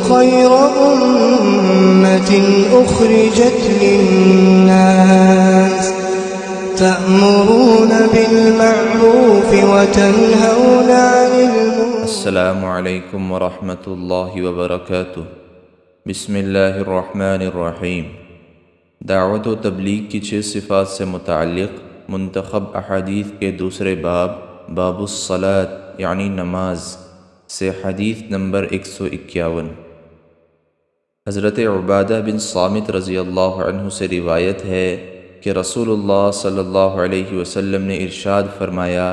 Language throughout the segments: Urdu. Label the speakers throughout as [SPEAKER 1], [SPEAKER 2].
[SPEAKER 1] خير أمة أخرجت للناس تأمرون بالمعروف وتنهون عن المنكر.
[SPEAKER 2] السلام علیکم ورحمۃ اللہ وبرکاتہ۔ بسم اللہ الرحمن الرحیم۔ دعوت و تبلیغ کی 6 صفات سے متعلق منتخب احادیث کے دوسرے باب الصلاۃ یعنی نماز سے حدیث نمبر 151۔ حضرت عبادہ بن صامت رضی اللہ عنہ سے روایت ہے کہ رسول اللہ صلی اللہ علیہ وسلم نے ارشاد فرمایا،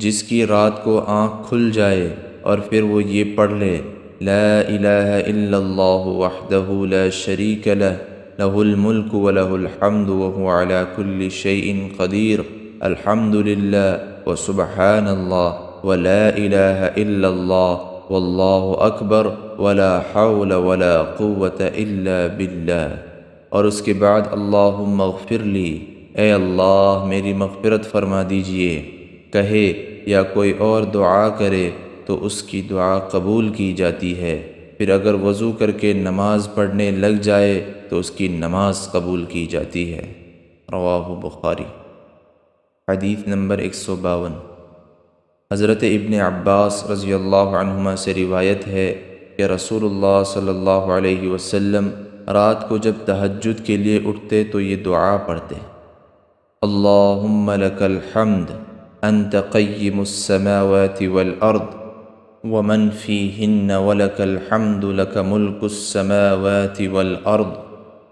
[SPEAKER 2] جس کی رات کو آنکھ کھل جائے اور پھر وہ یہ پڑھ لے، لا الہ الا اللہ وحدہ لا شریک لہ لہ الملک ولہ الحمد وہو علی کل شیء قدیر، الحمد للہ وسبحان اللہ ولا الہ الا اللہ واللہ اکبر ولا حول ولا قوة الا باللہ، اور اس کے بعد اللہم اغفر لی، اے اللہ میری مغفرت فرما دیجئے کہے یا کوئی اور دعا کرے تو اس کی دعا قبول کی جاتی ہے، پھر اگر وضو کر کے نماز پڑھنے لگ جائے تو اس کی نماز قبول کی جاتی ہے۔ رواہ بخاری۔ حدیث نمبر 152۔ حضرت ابن عباس رضی اللہ عنہما سے روایت ہے کہ رسول اللہ صلی اللہ علیہ وسلم رات کو جب تہجد کے لیے اٹھتے تو یہ دعا پڑھتے، اللہم لک الحمد انت قیم السماوات والارض ومن فیہن ولک الحمد لک ملک السماوات والارض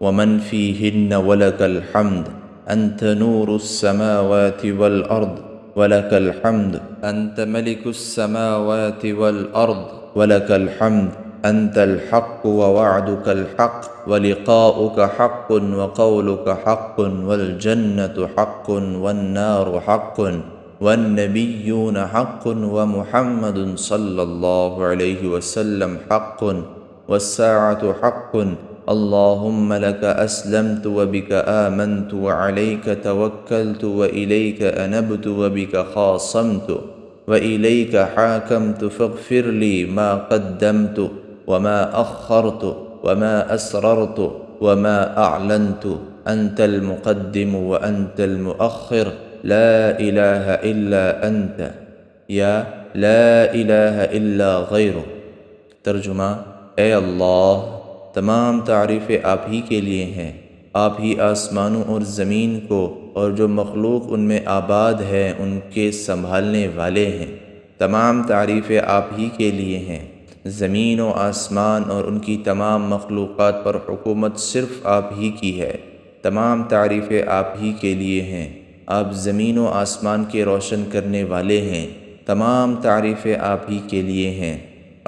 [SPEAKER 2] ومن فیہن ولک الحمد انت نور السماوات والارض ولک الحمد انت ملک السماوات والارض ولک الحمد انت الحق ووعدك الحق ولقاؤك حق وقولك حق والجنة حق والنار حق والنبيون حق ومحمد صلى الله عليه وسلم حق والساعة حق اللهم لك أسلمت وبك آمنت وعليك توكلت وإليك أنبت وبك خاصمت وإليك حاكمت فاغفر لي ما قدمت وما أخرت وما أسررت وما أعلنت أنت المقدم وأنت المؤخر لا الہ الا انت یا لا الہ الا غیرک۔ ترجمہ، اے اللہ تمام تعریفیں آپ ہی کے لیے ہیں، آپ ہی آسمانوں اور زمین کو اور جو مخلوق ان میں آباد ہے ان کے سنبھالنے والے ہیں۔ تمام تعریفیں آپ ہی کے لیے ہیں، زمین و آسمان اور ان کی تمام مخلوقات پر حکومت صرف آپ ہی کی ہے۔ تمام تعریفیں آپ ہی کے لیے ہیں، آپ زمین و آسمان کے روشن کرنے والے ہیں۔ تمام تعریفیں آپ ہی کے لیے ہیں،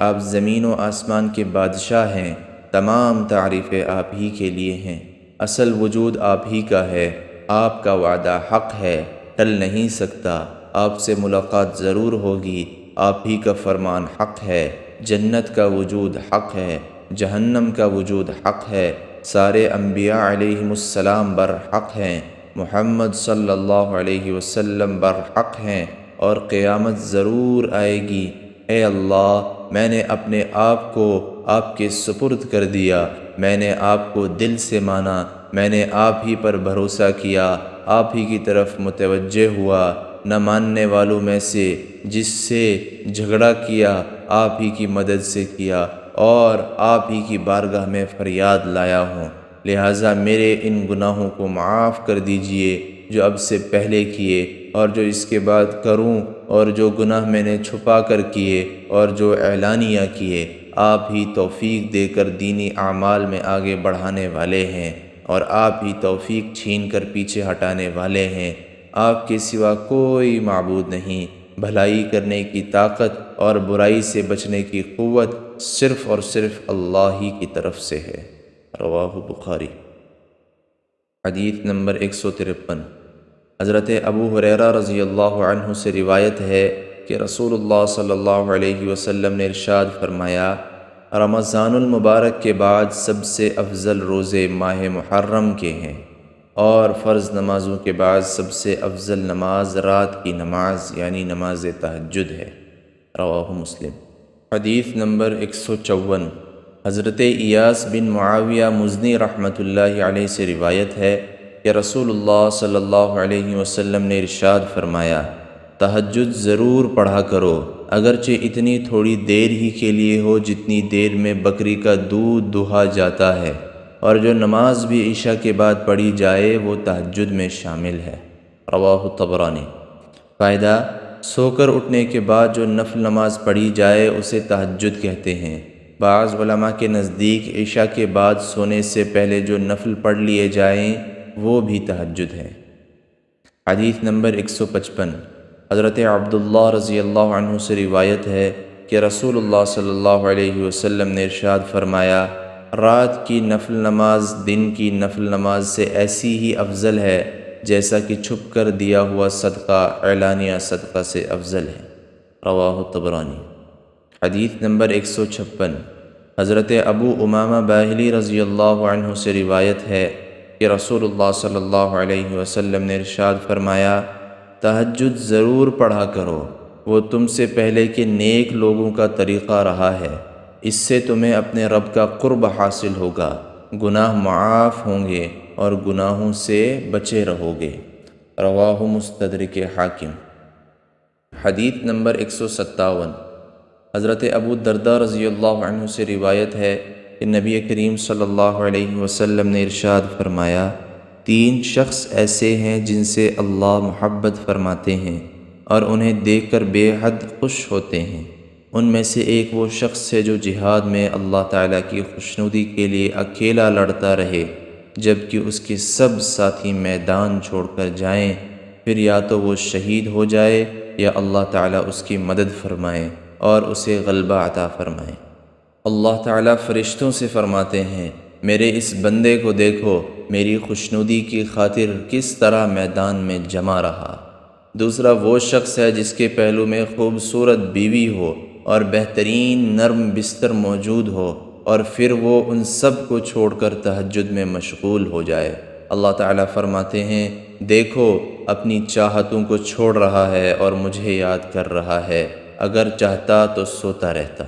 [SPEAKER 2] آپ زمین و آسمان کے بادشاہ ہیں۔ تمام تعریفیں آپ ہی کے لیے ہیں، اصل وجود آپ ہی کا ہے، آپ کا وعدہ حق ہے، ٹل نہیں سکتا، آپ سے ملاقات ضرور ہوگی، آپ ہی کا فرمان حق ہے، جنت کا وجود حق ہے، جہنم کا وجود حق ہے، سارے انبیاء علیہم السلام برحق ہیں، محمد صلی اللہ علیہ وسلم برحق ہیں، اور قیامت ضرور آئے گی۔ اے اللہ میں نے اپنے آپ کو آپ کے سپرد کر دیا، میں نے آپ کو دل سے مانا، میں نے آپ ہی پر بھروسہ کیا، آپ ہی کی طرف متوجہ ہوا، نہ ماننے والوں میں سے جس سے جھگڑا کیا آپ ہی کی مدد سے کیا، اور آپ ہی کی بارگاہ میں فریاد لایا ہوں، لہٰذا میرے ان گناہوں کو معاف کر دیجئے جو اب سے پہلے کیے اور جو اس کے بعد کروں، اور جو گناہ میں نے چھپا کر کیے اور جو اعلانیہ کیے۔ آپ ہی توفیق دے کر دینی اعمال میں آگے بڑھانے والے ہیں، اور آپ ہی توفیق چھین کر پیچھے ہٹانے والے ہیں۔ آپ کے سوا کوئی معبود نہیں، بھلائی کرنے کی طاقت اور برائی سے بچنے کی قوت صرف اور صرف اللہ ہی کی طرف سے ہے۔ رواہ بخاری۔ حدیث نمبر 153۔ حضرت ابو ہریرہ رضی اللہ عنہ سے روایت ہے کہ رسول اللہ صلی اللہ علیہ وسلم نے ارشاد فرمایا، رمضان المبارک کے بعد سب سے افضل روزے ماہ محرم کے ہیں، اور فرض نمازوں کے بعد سب سے افضل نماز رات کی نماز یعنی نماز تہجد ہے۔ رواہ مسلم۔ حدیث نمبر 154۔ حضرت ایاس بن معاویہ مزنی رحمۃ اللہ علیہ سے روایت ہے کہ رسول اللہ صلی اللہ علیہ وسلم نے ارشاد فرمایا، تہجد ضرور پڑھا کرو، اگرچہ اتنی تھوڑی دیر ہی کے لیے ہو جتنی دیر میں بکری کا دودھ دہا جاتا ہے، اور جو نماز بھی عشاء کے بعد پڑھی جائے وہ تہجد میں شامل ہے۔ رواہ طبرانی۔ فائدہ: سو کر اٹھنے کے بعد جو نفل نماز پڑھی جائے اسے تہجد کہتے ہیں۔ بعض علماء کے نزدیک عشاء کے بعد سونے سے پہلے جو نفل پڑھ لیے جائیں وہ بھی تہجد ہے۔ حدیث نمبر 155۔ حضرت عبداللہ رضی اللہ عنہ سے روایت ہے کہ رسول اللہ صلی اللہ علیہ وسلم نے ارشاد فرمایا، رات کی نفل نماز دن کی نفل نماز سے ایسی ہی افضل ہے جیسا کہ چھپ کر دیا ہوا صدقہ اعلانیہ صدقہ سے افضل ہے۔ رواہ طبرانی۔ حدیث نمبر 156۔ حضرت ابو امامہ باہلی رضی اللہ عنہ سے روایت ہے کہ رسول اللہ صلی اللہ علیہ وسلم نے ارشاد فرمایا، تہجد ضرور پڑھا کرو، وہ تم سے پہلے کے نیک لوگوں کا طریقہ رہا ہے، اس سے تمہیں اپنے رب کا قرب حاصل ہوگا، گناہ معاف ہوں گے اور گناہوں سے بچے رہو گے۔ رواہ مستدرک حاکم۔ حدیث نمبر 157۔ حضرت ابو الدرداء رضی اللہ عنہ سے روایت ہے کہ نبی کریم صلی اللہ علیہ وسلم نے ارشاد فرمایا، 3 شخص ایسے ہیں جن سے اللہ محبت فرماتے ہیں اور انہیں دیکھ کر بے حد خوش ہوتے ہیں۔ ان میں سے ایک وہ شخص ہے جو جہاد میں اللہ تعالیٰ کی خوشنودی کے لیے اکیلا لڑتا رہے جبکہ اس کے سب ساتھی میدان چھوڑ کر جائیں، پھر یا تو وہ شہید ہو جائے یا اللہ تعالیٰ اس کی مدد فرمائے اور اسے غلبہ عطا فرمائے۔ اللہ تعالیٰ فرشتوں سے فرماتے ہیں، میرے اس بندے کو دیکھو، میری خوشنودی کی خاطر کس طرح میدان میں جمع رہا۔ دوسرا وہ شخص ہے جس کے پہلو میں خوبصورت بیوی ہو اور بہترین نرم بستر موجود ہو، اور پھر وہ ان سب کو چھوڑ کر تہجد میں مشغول ہو جائے۔ اللہ تعالیٰ فرماتے ہیں، دیکھو اپنی چاہتوں کو چھوڑ رہا ہے اور مجھے یاد کر رہا ہے، اگر چاہتا تو سوتا رہتا۔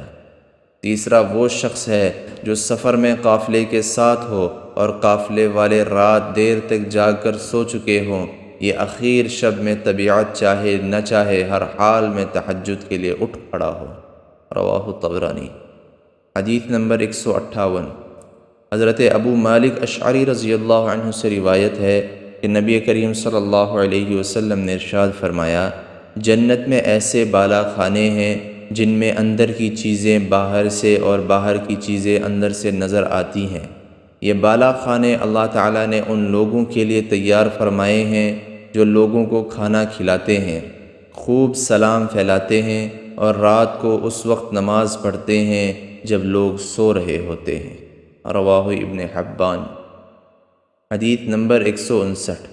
[SPEAKER 2] تیسرا وہ شخص ہے جو سفر میں قافلے کے ساتھ ہو اور قافلے والے رات دیر تک جاگ کر سو چکے ہوں، یہ اخیر شب میں طبیعت چاہے نہ چاہے ہر حال میں تہجد کے لیے اٹھ کھڑا ہو۔ رواہ طبرانی۔ حدیث نمبر 158۔ حضرت ابو مالک اشعری رضی اللہ عنہ سے روایت ہے کہ نبی کریم صلی اللہ علیہ وسلم نے ارشاد فرمایا، جنت میں ایسے بالا خانے ہیں جن میں اندر کی چیزیں باہر سے اور باہر کی چیزیں اندر سے نظر آتی ہیں۔ یہ بالا خانے اللہ تعالیٰ نے ان لوگوں کے لیے تیار فرمائے ہیں جو لوگوں کو کھانا کھلاتے ہیں، خوب سلام پھیلاتے ہیں اور رات کو اس وقت نماز پڑھتے ہیں جب لوگ سو رہے ہوتے ہیں۔ رواہ ابن حبان۔ حدیث نمبر 159۔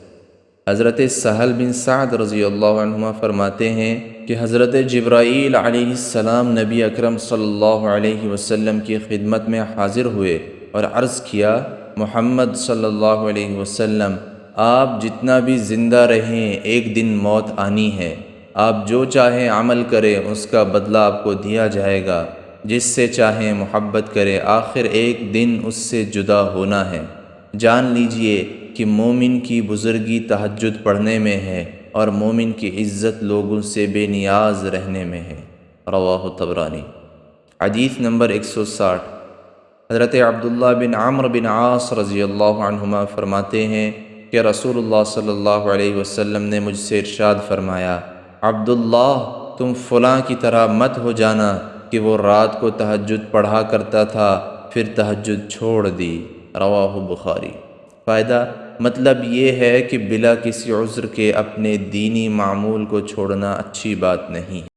[SPEAKER 2] حضرت سہل بن سعد رضی اللہ عنہ فرماتے ہیں کہ حضرت جبرائیل علیہ السلام نبی اکرم صلی اللہ علیہ وسلم کی خدمت میں حاضر ہوئے اور عرض کیا، محمد صلی اللہ علیہ وسلم، آپ جتنا بھی زندہ رہیں ایک دن موت آنی ہے، آپ جو چاہیں عمل کریں اس کا بدلہ آپ کو دیا جائے گا، جس سے چاہیں محبت کریں، آخر ایک دن اس سے جدا ہونا ہے۔ جان لیجئے کہ مومن کی بزرگی تہجد پڑھنے میں ہے اور مومن کی عزت لوگوں سے بے نیاز رہنے میں ہے۔ رواہ طبرانی۔ حدیث نمبر 160۔ حضرت عبداللہ بن عمرو بن عاص رضی اللہ عنہما فرماتے ہیں کہ رسول اللہ صلی اللہ علیہ وسلم نے مجھ سے ارشاد فرمایا، عبداللہ تم فلاں کی طرح مت ہو جانا کہ وہ رات کو تہجد پڑھا کرتا تھا پھر تہجد چھوڑ دی۔ رواہ بخاری۔ فائدہ: مطلب یہ ہے کہ بلا کسی عذر کے اپنے دینی معمول کو چھوڑنا اچھی بات نہیں ہے۔